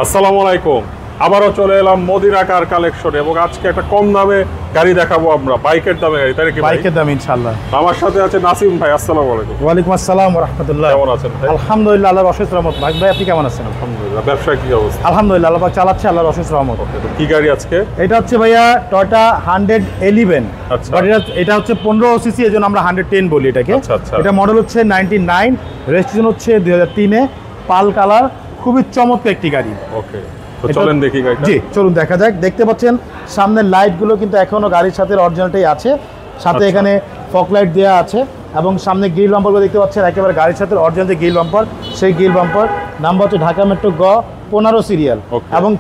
আসসালামু আলাইকুম। আবারও চলে এলাম মদিনা কার কালেকশনে এবং আজকে একটা কম দামে গাড়ি দেখাবো আমরা, বাইকের দামে গাড়ি, তাই নাকি? বাইকের দাম ইনশাআল্লাহ। আমার সাথে আছে নাসিম ভাই। আসসালামু আলাইকুম। ওয়ালাইকুম আসসালাম ওয়া রাহমাতুল্লাহ। কেমন আছেন ভাই? আলহামদুলিল্লাহ, আল্লাহর অশেষ রহমত। ভাই আপনি কেমন আছেন? আলহামদুলিল্লাহ। ব্যবসায় কি অবস্থা? আলহামদুলিল্লাহ, আল্লাহ পাক চালাচ্ছে, আল্লাহর অশেষ রহমত। কি গাড়ি আজকে? এটা হচ্ছে ভাইয়া টয়োটা 111। আচ্ছা। এটা হচ্ছে 15 সিসি, এজন্য আমরা 110 বলি এটাকে। আচ্ছা আচ্ছা। এটা মডেল হচ্ছে 99, রেজিস্ট্রেশন হচ্ছে 2003 এ, পাল কালার, খুবই চমৎকার একটি গাড়ি। ওকে, তো চলেন দেখি গাড়িটা। জি চলুন দেখা যাক। দেখতে পাচ্ছেন সামনের লাইটগুলো কিন্তু এখনো গাড়ির সাথে অরিজিনালটাই আছে, সাথে আচ্ছা। এখানে ফগ লাইট দেওয়া আছে এবং সামনে গ্রিল বাম্পারগুলো দেখতে পাচ্ছেন একেবারে গাড়ির সাথে অরিজিনাল যে গ্রিল বাম্পার, সেই গ্রিল বাম্পার নাম্বার হচ্ছে ঢাকা মেট্রো গ 15 সিরিয়াল। এবং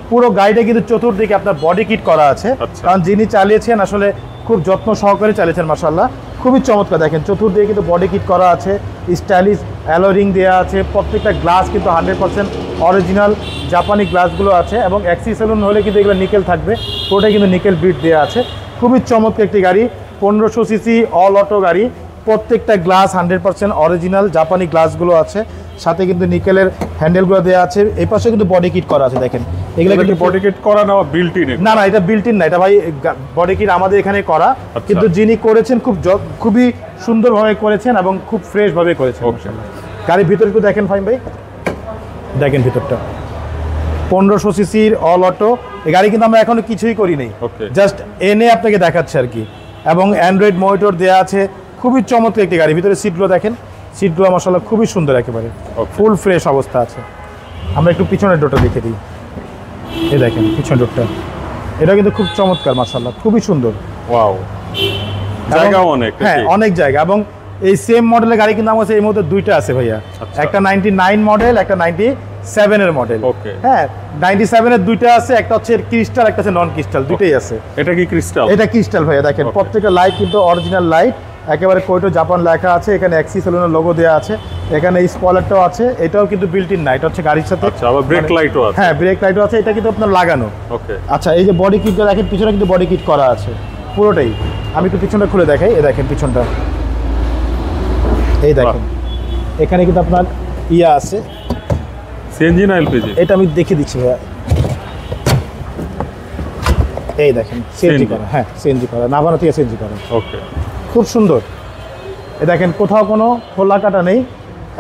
পুরো গাড়িটা কিন্তু চতুর্দিকে আপনার বডি কিট করা আছে, কারণ যিনি চালিয়েছেন আসলে খুব যত্ন সহকারে চালিয়েছেন মাশাআল্লাহ, খুবই চমৎকার। দেখেন চতুর্দিকে কিন্তু বডি কিট করা আছে, স্টাইলিশ অ্যালোরিং দেওয়া আছে, প্রত্যেকটা গ্লাস কিন্তু 100% অরিজিনাল জাপানি গ্লাসগুলো আছে এবং অ্যাক্সি সেলুন হলে কিন্তু এগুলো নিকেল থাকবে, পুরোটাই কিন্তু নিকেল বিট দেওয়া আছে। খুবই চমৎকার একটি গাড়ি, 1500 সিসি অল অটো গাড়ি, প্রত্যেকটা গ্লাস 100% অরিজিনাল জাপানি গ্লাসগুলো আছে, সাথে কিন্তু নিকেলের হ্যান্ডেলগুলো দেওয়া আছে। এই পাশে কিন্তু বডি কিট করা আছে, দেখেন এগুলো কিন্তু বডি কিট করা না, বিল্ট ইন? না না, এটা বিল্ট ইন না, এটা ভাই বডি কিট আমাদের এখানে করা, কিন্তু যিনি করেছেন খুবই সুন্দরভাবে করেছেন এবং খুব ফ্রেশ ভাবে করেছেন। গাড়ির ভিতরে একটু দেখেন ফাইম ভাই, দেখেন ভিতরটা 1500 সিসির অল অটো। এই গাড়ি কিন্তু আমরা এখনো কিছুই করি নাই, জাস্ট এনে আপনাকে দেখাচ্ছে আর কি। এবং অ্যান্ড্রয়েড মনিটর দেওয়া আছে, খুবই চমৎকার একটি গাড়ি। ভিতরে সিটগুলো দেখেন, সিটগুলো মাশাআল্লাহ খুবই সুন্দর, একেবারে ফুল ফ্রেশ অবস্থা আছে। আমরা একটু পিছনের ডোরটা দেখে দিই, এই দেখেন পিছনের ডোরটা, এটা কিন্তু খুব চমৎকার মাশাআল্লাহ, খুবই সুন্দর। ওয়াও, জায়গা অনেক। হ্যাঁ অনেক জায়গা। এবং এই সেম মডেলের গাড়ি কিন্তু আমার কাছে এই মুহূর্তে দুইটা আছে ভাইয়া, একটা 99 মডেল, একটা 97 এর মডেল। হ্যাঁ 97 এর দুইটা আছে, একটা হচ্ছে ক্রিস্টাল, একটা হচ্ছে নন ক্রিস্টাল, দুইটাই আছে। এটা কি ক্রিস্টাল? এটা ক্রিস্টাল ভাইয়া। দেখেন প্রত্যেকটা লাইট কিন্তু অরিজিনাল লাইট, একেবারে কোয়েটো জাপান লেখা আছে, এখানে অ্যাক্সি সেলুনের লোগো দেওয়া আছে, এখানে এই স্পয়লারটাও আছে, এটাও কিন্তু বিল্ট ইন না, এটা হচ্ছে গাড়ির সাথে। আচ্ছা, আবার ব্রেক লাইটও আছে? হ্যাঁ ব্রেক লাইটও আছে, এটা কিন্তু আপনার লাগানো। ওকে। আচ্ছা, এই যে বডি কিটটা দেখেন, পিছনে কিন্তু বডি কিট করা আছে পুরোটাই। আমি একটু পিছনটা খুলে দেখাই, এই দেখেন পিছনটা, এই দেখেন এখানে কিন্তু আপনার ইয়া আছে, সিএনজি না এলপিজি? এটা আমি দেখিয়ে দিচ্ছি ভাইয়া, এই দেখেন সিএনজি করা। হ্যাঁ সিএনজি করা, নাভানা থেকে সিএনজি করা। ওকে, খুব সুন্দর। এই দেখেন কোথাও কোনো খোলা কাটা নেই,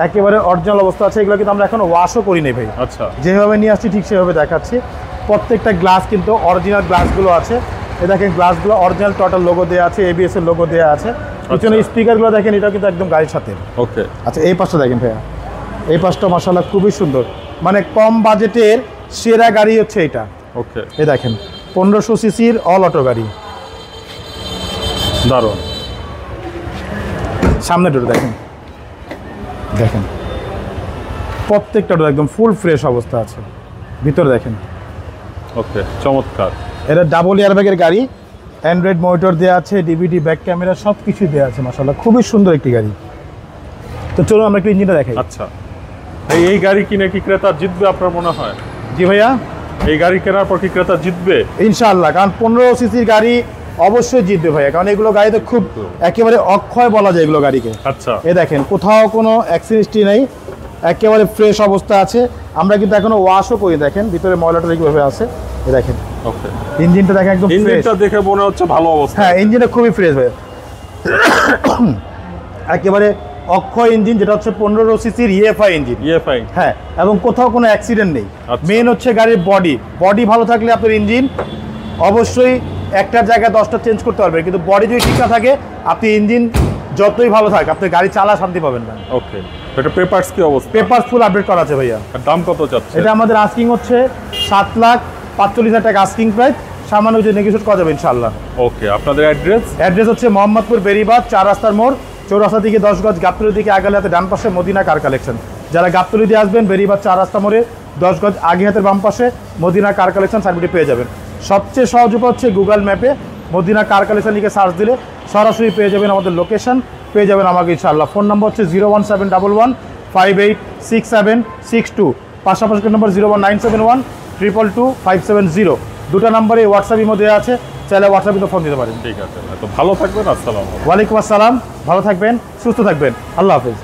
একেবারে অরিজিনাল অবস্থা আছে। এগুলো কিন্তু আমরা এখন ওয়াশও করি নাই ভাই। আচ্ছা, যেভাবে নিয়ে আসছি ঠিক সেভাবে দেখাচ্ছি। প্রত্যেকটা গ্লাস কিন্তু অরিজিনাল গ্লাসগুলো আছে, এই দেখেন গ্লাসগুলো অরিজিনাল টোটাল লোগো দেওয়া আছে, এবিএস এর লোগো দেওয়া আছে। পিছনে স্পিকারগুলো দেখেন, এটা কিন্তু একদম গাড়ির সাথে। ওকে। আচ্ছা, এই পাশটা দেখেন ভাইয়া, এই পাশটা মাশাআল্লাহ খুবই সুন্দর, মানে কম বাজেটের সেরা গাড়ি হচ্ছে এটা। ওকে, এই দেখেন 1500 সিসির অল অটো গাড়ি, দারুণ। সামনে ডোর দেখেন, দেখেন প্রত্যেকটা ডোর একদম ফুল ফ্রেশ অবস্থা আছে। ভিতরে দেখেন, ওকে, চমৎকার। এটা ডাবল এয়ারব্যাগের গাড়ি, অ্যান্ড্রয়েড মনিটর দেওয়া আছে, ডিভিডি ব্যাক ক্যামেরা সব কিছু দেওয়া আছে মাশাআল্লাহ, খুবই সুন্দর একটি গাড়ি। তো চলুন আমরা একটু ইঞ্জিনটা দেখাই। আচ্ছা, এই গাড়ি কিনে কি ক্রেতা জিতবে আপনার মনে হয়? জি ভাইয়া, এই গাড়ি কেনার পর কি ক্রেতা জিতবে? ইনশাআল্লাহ, কারণ 15 সিসির গাড়ি অবশ্যই জিতবে ভাইয়া, কারণ এগুলো গাড়িতে খুব একেবারে অক্ষয় বলা যায় এগুলো গাড়িকে। আচ্ছা, এই দেখেন কোথাও কোনো অ্যাক্সিডেন্টই নেই, একেবারে ফ্রেশ অবস্থা আছে। আমরা কিন্তু এখনো ওয়াশও করি, দেখেন ভিতরে ময়লাটা কিভাবে আছে, এই দেখেন। ওকে, ইঞ্জিনটা দেখেন একদম ফ্রেশ, ইঞ্জিনটা দেখে মনে হচ্ছে ভালো অবস্থা। হ্যাঁ ইঞ্জিনটা খুবই ফ্রেশ ভাইয়া, একেবারে অক্ষয় ইঞ্জিন, যেটা হচ্ছে 1500 সিসির ইএফআই ইঞ্জিন। ইএফআই, হ্যাঁ, এবং কোথাও কোনো অ্যাক্সিডেন্ট নেই। মেন হচ্ছে গাড়ির বডি ভালো থাকলে আপনার ইঞ্জিন অবশ্যই একটার জায়গায় 10টা চেঞ্জ করতে পারবে, কিন্তু বডি যদি ঠিক না থাকে আপনি ইঞ্জিন যতই ভালো থাকে আপনি গাড়ি চালা শান্তি পাবেন না। ওকে, এটা পেপারস কি অবস্থা? পেপারস ফুল আপডেট করা আছে ভাইয়া। দাম কত যাচ্ছে? এটা আমাদের আস্কিং হচ্ছে 7,45,000 টাকা আস্কিং প্রাইস, সামান্য কিছু নেগোশিয়েট করা যাবে ইনশাআল্লাহ। ওকে, আপনাদের অ্যাড্রেস হচ্ছে মোহাম্মদপুর বেরিবাদ 4 রাস্তার মোড়, চৌরাস্তা থেকে 10 গজ গাবতলী দিকে আগালে হাতে ডান পাশে মদিনা কার কালেকশন। যারা গাবতলী দিয়ে আসবেন বেরিবাদ 4 রাস্তা মোড়ে 10 গজ আগে হাতের বাম পাশে মদিনা কার কালেকশন সার্ভিসটি পেয়ে যাবেন। সবচেয়ে সহজ উপায় হচ্ছে গুগল ম্যাপে মদিনা কার কালেকশন লিখে সার্চ দিলে সরাসরি পেয়ে যাবেন আমাদের লোকেশন, পেয়ে যাবেন আমাকে ইনশাআল্লাহ। ফোন নম্বর হচ্ছে 01711586762, পাশাপাশি নম্বর 01971222570। দুটো নাম্বারে হোয়াটসঅ্যাপ ইমো দেওয়া আছে, চাইলে হোয়াটসঅ্যাপে তো ফোন দিতে পারেন। ঠিক আছে, তো ভালো থাকবেন। আসসালামু আলাইকুম। ওয়ালাইকুম আসসালাম, ভালো থাকবেন, সুস্থ থাকবেন, আল্লাহ হাফেজ।